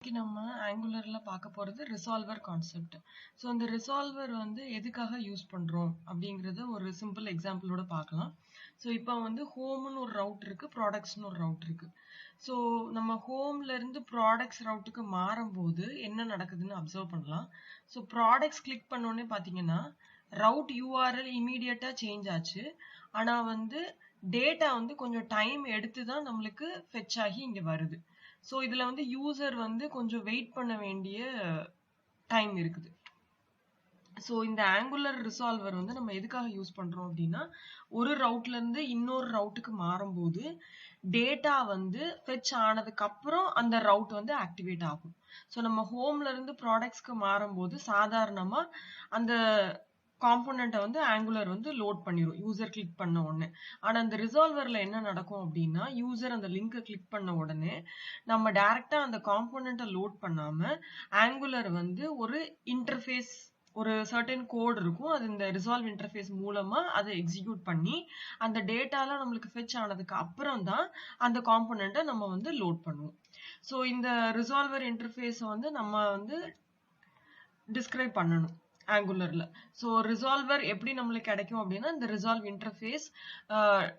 நம்ம ஆங்குலர்ல பார்க்க போறது ரிசால்வர் கான்செப்ட். ஸோ இந்த ரிசால்வர் வந்து எதுக்காக யூஸ் பண்றோம் அப்படிங்கறத ஒரு சிம்பிள் எக்ஸாம்பிளோட பார்க்கலாம். ஸோ இப்போ வந்து ஹோம்னு ஒரு ரவுட் இருக்கு, ப்ராடக்ட்ஸ்னு ஒரு ரவுட் இருக்கு. ஸோ நம்ம ஹோம்ல இருந்து ப்ராடக்ட்ஸ் ரவுட்டுக்கு மாறும்போது என்ன நடக்குதுன்னு அப்சர்வ் பண்ணலாம். ஸோ ப்ராடக்ட்ஸ் கிளிக் பண்ணோடனே பார்த்தீங்கன்னா ரவுட் யூஆர்எல் இமீடியட்டா சேஞ்ச் ஆச்சு. ஆனா வந்து டேட்டா வந்து கொஞ்சம் டைம் எடுத்து தான் நம்மளுக்கு ஃபெட்ச் ஆகி இங்க வருது. ஸோ இதுல வந்து யூசர் வந்து கொஞ்சம் வெயிட் பண்ண வேண்டிய டைம் இருக்குது. ஸோ இந்த ஆங்குலர் ரிசால்வர் வந்து நம்ம எதுக்காக யூஸ் பண்றோம் அப்படின்னா, ஒரு ரவுட்ல இருந்து இன்னொரு ரவுட்டுக்கு மாறும்போது டேட்டா வந்து ஃபெட்ச் ஆனதுக்கு அப்புறம் அந்த ரவுட் வந்து ஆக்டிவேட் ஆகும். ஸோ நம்ம ஹோம்ல இருந்து ப்ராடக்ட்ஸ்க்கு மாறும்போது சாதாரணமா அந்த காம்போனண்ட்டை வந்து ஆங்குலர் வந்து லோட் பண்ணிடும் யூசர் கிளிக் பண்ண உடனே. ஆனா அந்த ரிசால்வர்ல என்ன நடக்கும் அப்படின்னா, யூசர் அந்த லிங்கை கிளிக் பண்ண உடனே நம்ம டைரக்டா அந்த காம்போனண்ட்டை லோட் பண்ணாம ஆங்குலர் வந்து ஒரு இன்டர்ஃபேஸ், ஒரு சர்டன் கோட் இருக்கும், அது இந்த ரிசால்வ் இன்டர்ஃபேஸ் மூலமா அதை எக்ஸிக்யூட் பண்ணி அந்த டேட்டாலாம் நம்மளுக்கு ஃபெட்ச் ஆனதுக்கு அப்புறம் தான் அந்த காம்போனண்ட்டை நம்ம வந்து லோட் பண்ணுவோம். ஸோ இந்த ரிசால்வர் இன்டர்ஃபேஸை வந்து நம்ம வந்து டிஸ்கிரைப் பண்ணணும் ஆங்குலர்ல. ஸோ ரிசால்வர் எப்படி நம்மளுக்கு கிடைக்கும் அப்படின்னா, இந்த ரிசால்வ் இன்டர்ஃபேஸ்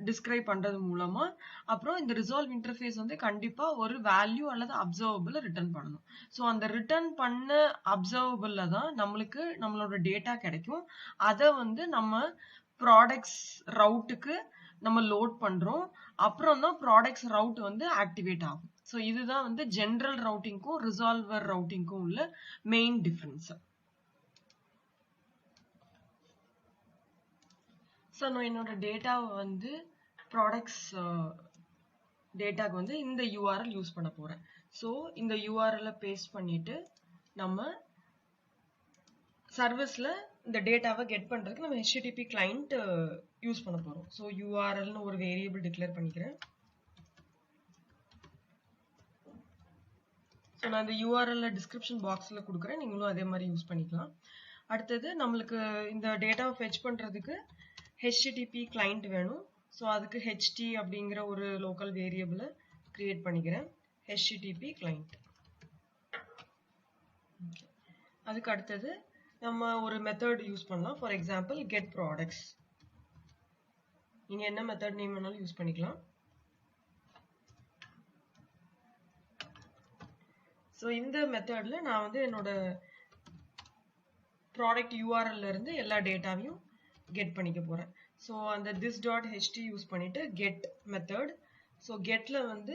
டிஸ்கிரைப் பண்றது மூலமா, அப்புறம் இந்த ரிசால்வ் இன்டர்ஃபேஸ் வந்து கண்டிப்பா ஒரு வேல்யூ அல்லது அப்சர்வபிள் ரிட்டர்ன் பண்ணணும். ஸோ அந்த ரிட்டர்ன் பண்ண அப்சர்வபிள்ல தான் நம்மளுக்கு நம்மளோட டேட்டா கிடைக்கும். அதை வந்து நம்ம ப்ராடக்ட்ஸ் ரவுட்டுக்கு நம்ம லோட் பண்றோம். அப்புறம் தான் ப்ராடக்ட்ஸ் ரவுட் வந்து ஆக்டிவேட் ஆகும். ஸோ இதுதான் வந்து ஜென்ரல் ரவுட்டிங்க்கும் ரிசால்வர் ரவுட்டிங்க்கும் உள்ள மெயின் டிஃபரன்ஸ். ஸோ நான் என்னோட டேட்டாவை வந்து ப்ராடக்ட்ஸ் டேட்டாக்கு வந்து இந்த யூஆர்எல் யூஸ் பண்ண போறேன். ஸோ இந்த யூஆர்எல்ல பேஸ்ட் பண்ணிட்டு நம்ம சர்வீஸ்ல இந்த டேட்டாவை கெட் பண்றதுக்கு நம்ம HTTP கிளைண்ட் யூஸ் பண்ண போறோம். ஸோ யூஆர்எல்னு ஒரு வேரியபிள் டிக்ளேர் பண்ணிக்கிறேன். ஸோ நான் இந்த யூஆர்எல்ல டிஸ்கிரிப்ஷன் பாக்ஸ்ல கொடுக்குறேன், நீங்களும் அதே மாதிரி யூஸ் பண்ணிக்கலாம். அடுத்தது நம்மளுக்கு இந்த டேட்டாவை ஃபெட்ச் பண்றதுக்கு HTTP கிளைண்ட் வேணும். ஸோ அதுக்கு HT அப்படிங்கிற ஒரு லோக்கல் வேரியபிளை கிரியேட் பண்ணிக்கிறேன், HTTP கிளைண்ட். அதுக்கு அடுத்தது நம்ம ஒரு மெத்தட் யூஸ் பண்ணலாம். For example get products. நீங்க என்ன மெத்தட் நேம் வேணாலும் யூஸ் பண்ணிக்கலாம். ஸோ இந்த மெத்தட்ல நான் வந்து என்னோட ப்ராடக்ட் யூஆர்எல்ல இருந்து எல்லா டேட்டாவையும் கெட் பண்ணிக்க போறேன். ஸோ அந்த this.ht யூஸ் பண்ணிட்டு கெட் மெத்தட். ஸோ கெட்ல வந்து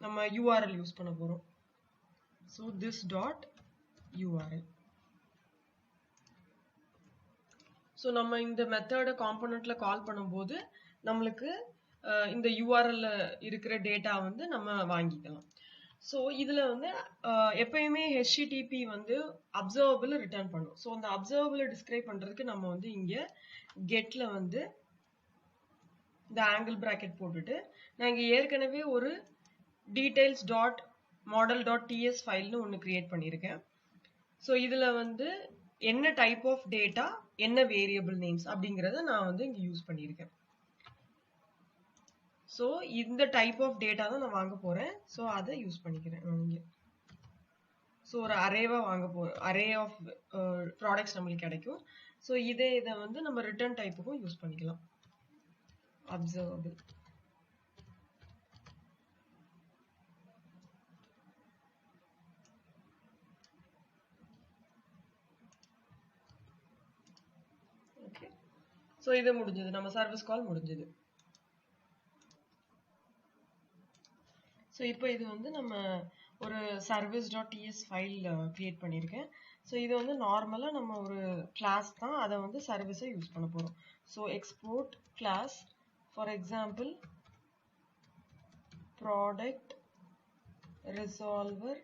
நம்ம யூஆர்எல் யூஸ் பண்ண போறோம். So this.url. ஸோ நம்ம இந்த மெத்தட காம்போனன்ட்ல கால் பண்ணும்போது நம்மளுக்கு இந்த யூஆர்எல்ல இருக்கிற டேட்டா வந்து நம்ம வாங்கிக்கலாம். ஸோ இதுல வந்து எப்பயுமே HTTP வந்து அப்சர்வபிள் ரிட்டர்ன் பண்ணும். ஸோ அந்த அப்சர்வபிளை டிஸ்கிரைப் பண்றதுக்கு நம்ம வந்து இங்க கெட்ல வந்து இந்த ஆங்கிள் பிராக்கெட் போட்டுட்டு, நான் இங்க ஏற்கனவே ஒரு details.model.ts ஃபைல்னு ஒன்று கிரியேட் பண்ணியிருக்கேன். ஸோ இதுல வந்து என்ன டைப் ஆஃப் டேட்டா, என்ன வேரியபிள் நேம்ஸ் அப்படிங்கிறத நான் வந்து இங்க யூஸ் பண்ணியிருக்கேன். ஸோ இந்த டைப் ஆஃப் டேட்டா தான் நான் வாங்க போறேன். ஸோ அதை யூஸ் பண்ணிக்கிறேன் இங்க. ஸோ ஒரு அரேவா வாங்க போறோம், அரே ஆஃப் ப்ராடக்ட்ஸ் நம்மளுக்கு கிடைக்கும். ஸோ இதை வந்து நம்ம ரிட்டர்ன் டைப்புக்கும் யூஸ் பண்ணிக்கலாம், அப்சர்வபிள். ஓகே, ஸோ இது முடிஞ்சது, நம்ம சர்வீஸ் கால் முடிஞ்சது. ஸோ இப்போ இது வந்து நம்ம ஒரு service.ts ஃபைல் கிரியேட் பண்ணியிருக்கேன். ஸோ இது வந்து நார்மலாக நம்ம ஒரு கிளாஸ் தான், அதை வந்து சர்வீஸை யூஸ் பண்ண போகிறோம். So export class, for example product resolver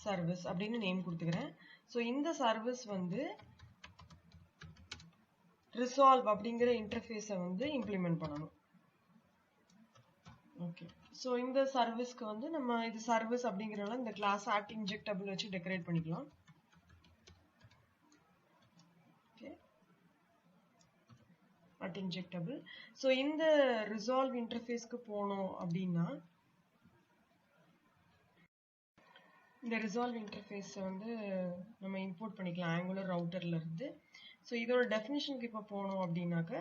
service அப்படின்னு நேம் கொடுத்துக்கிறேன். ஸோ இந்த சர்வீஸ் வந்து ரிசால்வ் அப்படிங்கிற இன்டர்ஃபேஸை வந்து இம்ப்ளிமெண்ட் பண்ணணும். ஓகே, ஸோ இந்த சர்வீஸ்க்கு வந்து நம்ம இது சர்வீஸ் அப்படிங்கிறனால இந்த கிளாஸ் ஆட் இன்ஜெக்டபிள் வச்சு டெக்கரேட் பண்ணிக்கலாம். Okay, at injectable. ஸோ இந்த ரிசால்வ் இன்டர்ஃபேஸ்க்கு போனோம் அப்படின்னா இந்த ரிசால்வ் இன்டர்ஃபேஸ் வந்து நம்ம இம்போர்ட் பண்ணிக்கலாம் ஆங்குலர் ரவுட்டர்ல இருந்து. ஸோ இதோட டெஃபினிஷனுக்கு இப்போ போனோம் அப்படின்னாக்க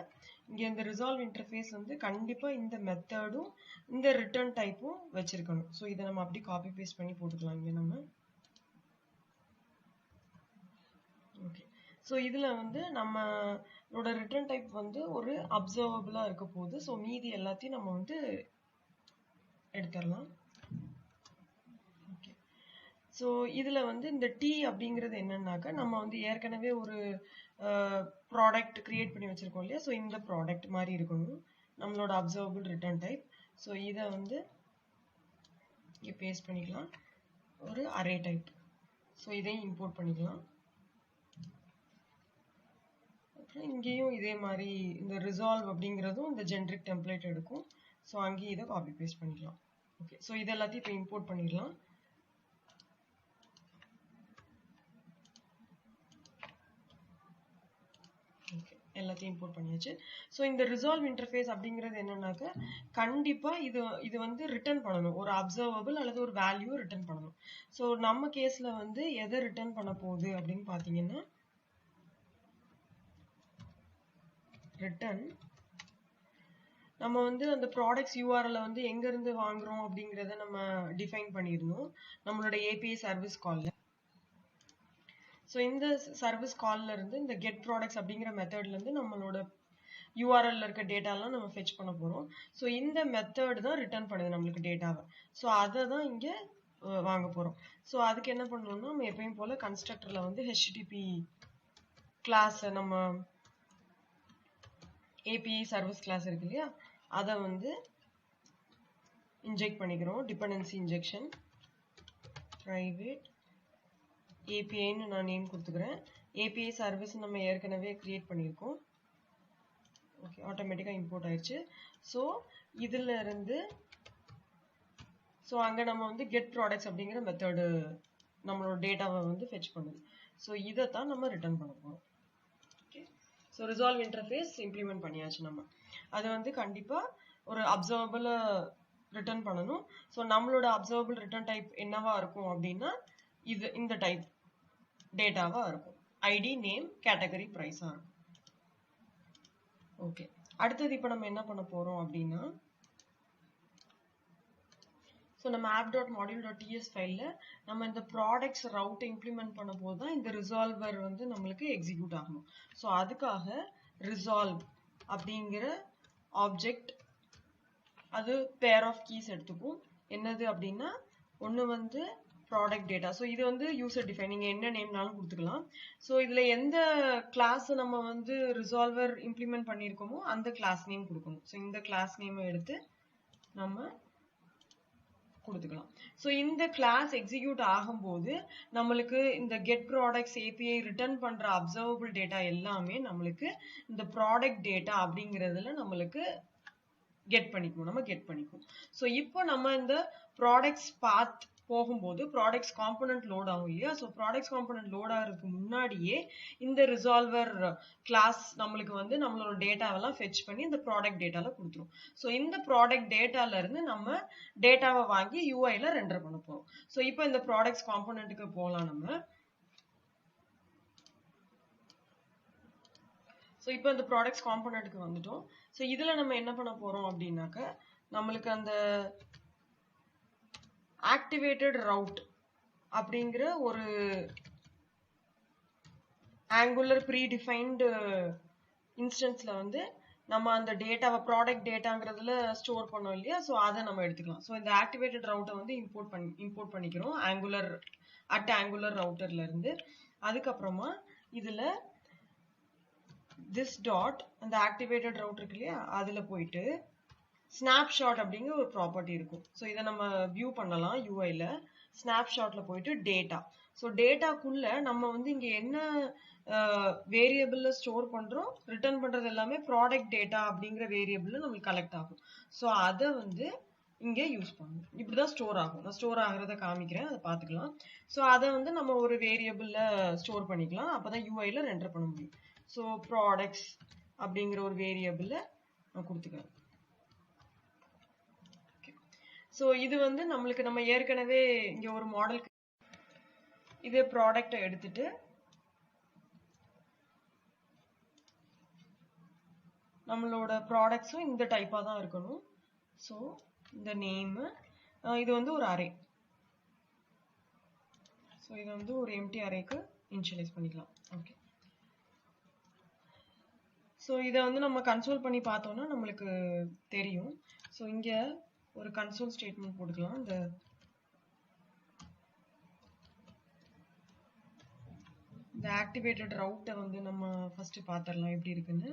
இங்கே இந்த ரிசால்வ் இன்டர்ஃபேஸ் வந்து கண்டிப்பாக இந்த மெத்தடும் இந்த ரிட்டர்ன் டைப்பும் வச்சிருக்கணும். ஸோ இதை நம்ம அப்படி காப்பி பேஸ்ட் பண்ணி போட்டுக்கலாம் இங்கே நம்ம. ஓகே, ஸோ இதில் வந்து நம்மளோட ரிட்டர்ன் டைப் வந்து ஒரு அப்சர்வபிளாக இருக்க போகுது. ஸோ மீதி எல்லாத்தையும் நம்ம வந்து எடுத்துடலாம். ஓகே, ஸோ இதில் வந்து இந்த டி அப்படிங்கிறது என்னன்னாக்கா நம்ம வந்து ஏற்கனவே ஒரு ப்ராடக்ட் கிரியேட் பண்ணி வச்சுருக்கோம் இல்லையா. ஸோ இந்த ப்ராடக்ட் மாதிரி இருக்கணும் நம்மளோட அப்சர்வபிள் ரிட்டர்ன் டைப். ஸோ இதை வந்து இங்கே பேஸ்ட் பண்ணிக்கலாம் ஒரு அரே டைப். ஸோ இதையும் இம்போர்ட் பண்ணிக்கலாம். அப்புறம் இங்கேயும் இதே மாதிரி இந்த ரிசால்வ் அப்படிங்கிறதும் இந்த ஜென்ரிக் டெம்ப்ளேட் எடுக்கும். ஸோ அங்கேயும் இதை காப்பி பேஸ்ட் பண்ணிக்கலாம். ஓகே, ஸோ இது எல்லாத்தையும் இப்போ இம்போர்ட் பண்ணிடலாம். ஓகே, எல்லாத்தையும் இம்போர்ட் பண்ணியாச்சு. ஸோ இந்த ரிசால்வ் இன்டர்ஃபேஸ் அப்படிங்கிறது என்னன்னாக்க கண்டிப்பாக இது வந்து ரிட்டர்ன் பண்ணணும், ஒரு அப்சர்வபிள் அல்லது ஒரு வேல்யூ ரிட்டர்ன் பண்ணணும். ஸோ நம்ம கேஸில் வந்து எதை ரிட்டர்ன் பண்ண போகுது அப்படின்னு பார்த்தீங்கன்னா ரிட்டர்ன் நம்ம வந்து அந்த ப்ராடக்ட்ஸ் யூஆர்எல் வந்து எங்கேருந்து வாங்குறோம் அப்படிங்கிறத நம்ம டிஃபைன் பண்ணியிருந்தோம் நம்மளோட ஏபிஐ சர்வீஸ் காலில். ஸோ இந்த சர்வீஸ் காலில் இருந்து இந்த கெட் ப்ராடக்ட்ஸ் அப்படிங்கிற மெத்தட்லேருந்து நம்மளோட யூஆர்எல்ல இருக்க டேட்டாலாம் நம்ம ஃபெச் பண்ண போகிறோம். ஸோ இந்த மெத்தட் தான் ரிட்டர்ன் பண்ணுது நம்மளுக்கு டேட்டாவை. ஸோ அதை தான் இங்கே வாங்க போகிறோம். ஸோ அதுக்கு என்ன பண்ணணும்னா நம்ம எப்பயும் போல் கன்ஸ்ட்ரக்டரில் வந்து ஹெச்டிடிபி கிளாஸை நம்ம ஏபிஐ சர்வீஸ் கிளாஸ் இருக்கு இல்லையா, அதை வந்து இன்ஜெக்ட் பண்ணிக்கிறோம். டிபெண்டன்சி இன்ஜெக்ஷன் ப்ரைவேட் ஏபிஐன்னு நான் நேம் கொடுத்துக்கிறேன். ஏபிஐ சர்வீஸ் நம்ம ஏற்கனவே கிரியேட் பண்ணியிருக்கோம். ஓகே, ஆட்டோமேட்டிக்காக இம்போர்ட் ஆயிடுச்சு. ஸோ இதில் இருந்து ஸோ அங்கே நம்ம வந்து கெட் ப்ராடக்ட்ஸ் அப்படிங்கிற மெத்தடு நம்மளோட டேட்டாவை வந்து ஃபெச் பண்ணுது. ஸோ இதை தான் நம்ம ரிட்டர்ன் பண்ண போகிறோம். Okay, so resolve interface implement பண்ணியாச்சு நம்ம. அது வந்து கண்டிப்பாக ஒரு அப்சர்வபிளை ரிட்டர்ன் பண்ணணும். ஸோ நம்மளோட அப்சர்வபிள் ரிட்டர்ன் டைப் என்னவா இருக்கும் அப்படின்னா இந்த டைப் டேட்டாவா இருக்கும். ஐடி, நேம், கேட்டகரி, ப்ரைஸாக இருக்கும். ஓகே, அடுத்தது இப்போ நம்ம என்ன பண்ண போகிறோம் அப்படின்னா ஸோ நம்ம app.module.ts ஃபைலில் நம்ம இந்த ப்ராடக்ட்ஸ் ரவுட் இம்ப்ளிமெண்ட் பண்ண போது தான் இந்த ரிசால்வர் வந்து நம்மளுக்கு எக்ஸிக்யூட் ஆகணும். ஸோ அதுக்காக ரிசால்வ் அப்படிங்கிற ஆப்ஜெக்ட் அது பேர் ஆஃப் கீஸ் எடுத்துக்கும். என்னது அப்படின்னா ஒன்று வந்து ப்ராடக்ட் டேட்டா. ஸோ இது வந்து யூசர் டிஃபைன், நீங்கள் என்ன நேம்னாலும் கொடுத்துக்கலாம். ஸோ இதில் எந்த கிளாஸ் நம்ம வந்து ரிசால்வர் இம்ப்ளிமெண்ட் பண்ணியிருக்கோமோ அந்த கிளாஸ் நேம் கொடுக்கணும். ஸோ இந்த கிளாஸ் நேமை எடுத்து நம்ம கொடுத்துக்கலாம். ஸோ இந்த கிளாஸ் எக்ஸிக்யூட் ஆகும்போது நம்மளுக்கு இந்த கெட் ப்ராடக்ட்ஸ் ஏபிஐ ரிட்டர்ன் பண்ணுற அப்சர்வபிள் டேட்டா எல்லாமே நம்மளுக்கு இந்த ப்ராடக்ட் டேட்டா அப்படிங்கிறதுல நம்மளுக்கு கெட் பண்ணிக்குவோம். ஸோ இப்போ நம்ம இந்த ப்ராடக்ட்ஸ் பாத் போகும்போது ப்ராடக்ட்ஸ் காம்பனன்ட் லோட் ஆகும் இல்லையா. ஸோ ப்ராடக்ட்ஸ் காம்பனன்ட் லோட் ஆகிறதுக்கு முன்னாடியே இந்த ரிசால்வர் கிளாஸ் நம்மளுக்கு வந்து நம்மளோட டேட்டாவெல்லாம் ஃபெச் பண்ணி இந்த ப்ராடக்ட் டேட்டாவில் கொடுத்துரும். ஸோ இந்த ப்ராடக்ட் டேட்டால இருந்து நம்ம டேட்டாவை வாங்கி யூஐல ரெண்டர் பண்ண போகிறோம். ஸோ இப்போ இந்த ப்ராடக்ட்ஸ் காம்பனன்ட்டுக்கு போகலாம் நம்ம. ஸோ இப்போ இந்த ப்ராடக்ட்ஸ் காம்பனன்ட்டுக்கு வந்துட்டோம். ஸோ இதில் நம்ம என்ன பண்ண போகிறோம் அப்படின்னாக்க நம்மளுக்கு அந்த ஆக்டிவேட்டட் ரவுட் அப்படிங்கிற ஒரு ஆங்குலர் ப்ரீடிஃபைன்டு இன்ஸ்டன்ஸ்ல வந்து நம்ம அந்த டேட்டாவை ப்ராடக்ட் டேட்டாங்கிறதுல ஸ்டோர் பண்ணோம் இல்லையா. ஸோ அதை நம்ம எடுத்துக்கலாம். ஸோ இந்த ஆக்டிவேட்டட் ரவுட்டை வந்து இம்போர்ட் பண்ணிக்கிறோம் ஆங்குலர் ரவுட்டர்ல இருந்து. அதுக்கப்புறமா இதில் திஸ் டாட் அந்த ஆக்டிவேட்டட் ரவுட் இருக்கு இல்லையா, அதில் போயிட்டு ஸ்னாப்ஷாட் அப்படிங்கிற ஒரு ப்ராப்பர்ட்டி இருக்கும். ஸோ இதை நம்ம வியூ பண்ணலாம் யூஐல. ஸ்னாப்ஷாட்ல போயிட்டு டேட்டா. ஸோ டேட்டாக்குள்ள நம்ம வந்து இங்கே என்ன வேரியபிள்ல ஸ்டோர் பண்றோம், ரிட்டர்ன் பண்றது எல்லாமே ப்ராடக்ட் டேட்டா அப்படிங்கிற வேரியபிள்ல நம்மளுக்கு கலெக்ட் ஆகும். ஸோ அதை வந்து இங்கே யூஸ் பண்ணணும். இப்படிதான் ஸ்டோர் ஆகும். நான் ஸ்டோர் ஆகிறத காமிக்கிறேன், அதை பார்த்துக்கலாம். ஸோ அதை வந்து நம்ம ஒரு வேரியபிள்ல ஸ்டோர் பண்ணிக்கலாம். அப்போதான் யூஐல ரெண்டர் பண்ண முடியும். ஸோ ப்ராடக்ட்ஸ் அப்படிங்கிற ஒரு வேரியபிள்ல நான் கொடுத்துக்கிறேன். ஸோ இது வந்து நம்மளுக்கு நம்ம ஏற்கனவே இங்கே ஒரு மாடல் இதே ப்ராடக்ட்டை எடுத்துட்டு நம்மளோட ப்ராடக்ட்ஸும் இந்த டைப்பா தான் இருக்கணும். ஸோ இந்த நேம் இது வந்து ஒரு அரே. ஸோ இது வந்து ஒரு எம்டி அரேக்கு இனிஷியலைஸ் பண்ணிக்கலாம். ஓகே. ஸோ இதை வந்து நம்ம கன்சோல் பண்ணி பார்த்தோம்னா நம்மளுக்கு தெரியும். ஸோ இங்கே ஒரு கன்சோல் ஸ்டேட்மெண்ட் போட்டுக்கலாம். இந்த ஆக்டிவேட்டட் ரவுட்டை வந்து நம்ம ஃபர்ஸ்ட் பார்த்துடலாம் எப்படி இருக்குன்னு.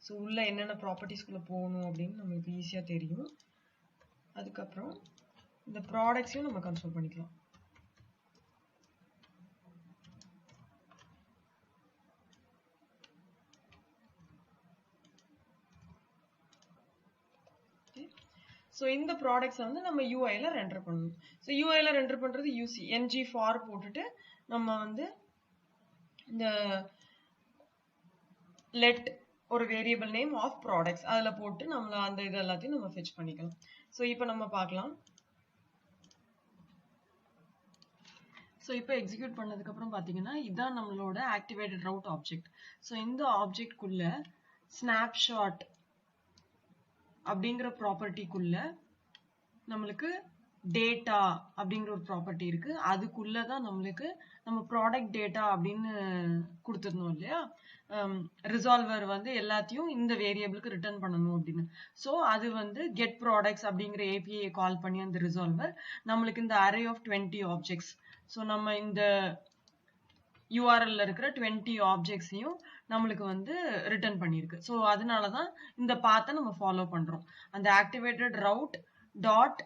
ஸோ உள்ள என்னென்ன ப்ராப்பர்ட்டிஸ்குள்ளே போகணும் அப்படின்னு நம்மளுக்கு ஈஸியாக தெரியும். அதுக்கப்புறம் இந்த ப்ராடக்ட்ஸையும் நம்ம கன்சோல் பண்ணிக்கலாம். ஸோ இந்த ப்ராடக்ட்ஸை வந்து நம்ம யூஐல ரெண்டர் பண்ணணும். ஸோ யூஐல ரெண்டர் பண்ணுறது யூசி ng ஃபார் போட்டுட்டு நம்ம வந்து இந்த லெட் ஒரு வேரியபிள் நேம் ஆஃப் ப்ராடக்ட்ஸ் அதில் போட்டு நம்மள அந்த இது எல்லாத்தையும் நம்ம ஃபெச் பண்ணிக்கலாம். ஸோ இப்போ நம்ம பார்க்கலாம். ஸோ இப்போ எக்ஸிக்யூட் பண்ணதுக்கப்புறம் பார்த்தீங்கன்னா இதுதான் நம்மளோட ஆக்டிவேட்டட் ரவுட் ஆப்ஜெக்ட். ஸோ இந்த ஆப்ஜெக்ட்குள்ள ஸ்னாப்ஷாட் அப்படிங்கிற ப்ராப்பர்ட்டிக்குள்ள நம்மளுக்கு டேட்டா அப்படிங்கிற ஒரு ப்ராப்பர்ட்டி இருக்கு. அதுக்குள்ளதான் நம்மளுக்கு நம்ம ப்ராடக்ட் டேட்டா அப்படின்னு கொடுத்துருந்தோம் இல்லையா. ரிசால்வர் வந்து எல்லாத்தையும் இந்த வேரியபிளுக்கு ரிட்டர்ன் பண்ணணும் அப்படின்னு. ஸோ அது வந்து கெட் ப்ராடக்ட்ஸ் அப்படிங்கிற ஏபிஐ கால் பண்ணி அந்த ரிசால்வர் நம்மளுக்கு இந்த அரே ஆஃப் 20 ஆப்ஜெக்ட்ஸ். ஸோ நம்ம இந்த யூஆர்எல்ல இருக்கிற 20 ஆப்ஜெக்ட்ஸையும் நம்மளுக்கு வந்து ரிட்டர்ன் பண்ணியிருக்கு. ஸோ அதனாலதான் இந்த பாத்தை நம்ம ஃபாலோ பண்றோம். அந்த activated route dot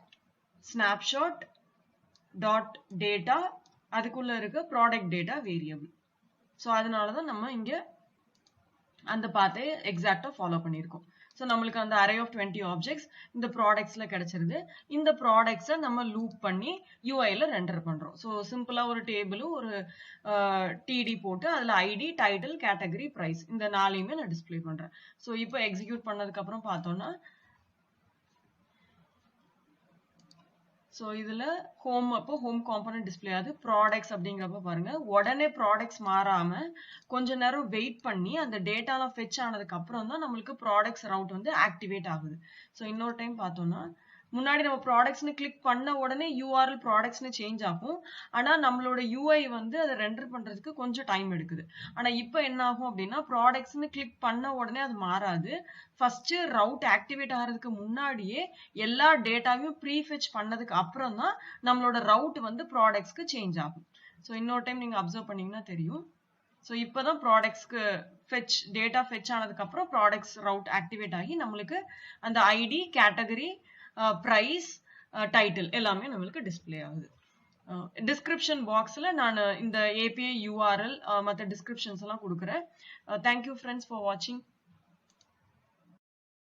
snapshot dot data அதுக்குள்ள இருக்க ப்ராடக்ட் டேட்டா வேரியபிள். ஸோ அதனாலதான் நம்ம இங்க அந்த பாத்தை எக்ஸாக்டா ஃபாலோ பண்ணியிருக்கோம். ஸோ நம்மளுக்கு அந்த அரே ஆஃப் 20 ஆப்ஜெக்ட்ஸ் இந்த ப்ராடக்ட்ஸ்ல கிடைச்சிருது. இந்த ப்ராடக்ட்ஸை நம்ம லூப் பண்ணி யூஐல ரெண்டர் பண்றோம். ஸோ சிம்பிளா ஒரு டேபிளும் ஒரு டிடி போட்டு அதுல ஐடி, டைட்டில், கேட்டகரி, பிரைஸ் இந்த 4யுமே நான் டிஸ்பிளே பண்றேன். ஸோ இப்போ எக்ஸிக்யூட் பண்ணதுக்கு அப்புறம் பார்த்தோம்னா ஸோ இதுல ஹோம் அப்போ ஹோம் காம்பனன்ட் டிஸ்பிளே ஆகுது. ப்ராடக்ட்ஸ் அப்படிங்கிறப்ப பாருங்க உடனே ப்ராடக்ட்ஸ் மாறாம கொஞ்ச நேரம் வெயிட் பண்ணி அந்த டேட்டாலாம் ஃபெச் ஆனதுக்கு அப்புறம் தான் நம்மளுக்கு ப்ராடக்ட்ஸ் ரவுட் வந்து ஆக்டிவேட் ஆகுது. ஸோ இன்னொரு டைம் பார்த்தோம்னா முன்னாடி நம்ம ப்ராடக்ட்ஸ்னு கிளிக் பண்ண உடனே யூஆர்எல் ப்ராடக்ட்ஸ்னு சேஞ்ச் ஆகும். ஆனா நம்மளோட யூஐ வந்து அதை ரெண்டர் பண்றதுக்கு கொஞ்சம் டைம் எடுக்குது. ஆனா இப்போ என்ன ஆகும் அப்படின்னா ப்ராடக்ட்ஸ்னு கிளிக் பண்ண உடனே அது மாறாது. ஃபர்ஸ்ட் ரவுட் ஆக்டிவேட் ஆகிறதுக்கு முன்னாடியே எல்லா டேட்டாவையும் ப்ரீஃபெச் பண்ணதுக்கு அப்புறம் தான் நம்மளோட ரவுட் வந்து ப்ராடக்ட்ஸ்க்கு சேஞ்ச் ஆகும். ஸோ இன்னொரு டைம் நீங்க அப்சர்வ் பண்ணீங்கன்னா தெரியும். ஸோ இப்போதான் ப்ராடக்ட்ஸ்க்கு டேட்டா ஃபெச் ஆனதுக்கு அப்புறம் ப்ராடக்ட்ஸ் ரவுட் ஆக்டிவேட் ஆகி நம்மளுக்கு அந்த ஐடி, கேட்டகரி, பிரைஸ், டைட்டில் எல்லாமே நம்மளுக்கு டிஸ்பிளே ஆகுது. டிஸ்கிரிப்ஷன் பாக்ஸ்ல நான் இந்த ஏபிஐ யூஆர்எல் மற்ற டிஸ்கிரிப்ஷன்ஸ் எல்லாம் கொடுக்குறேன். தேங்க்யூ ஃப்ரெண்ட்ஸ் ஃபார் வாட்சிங்.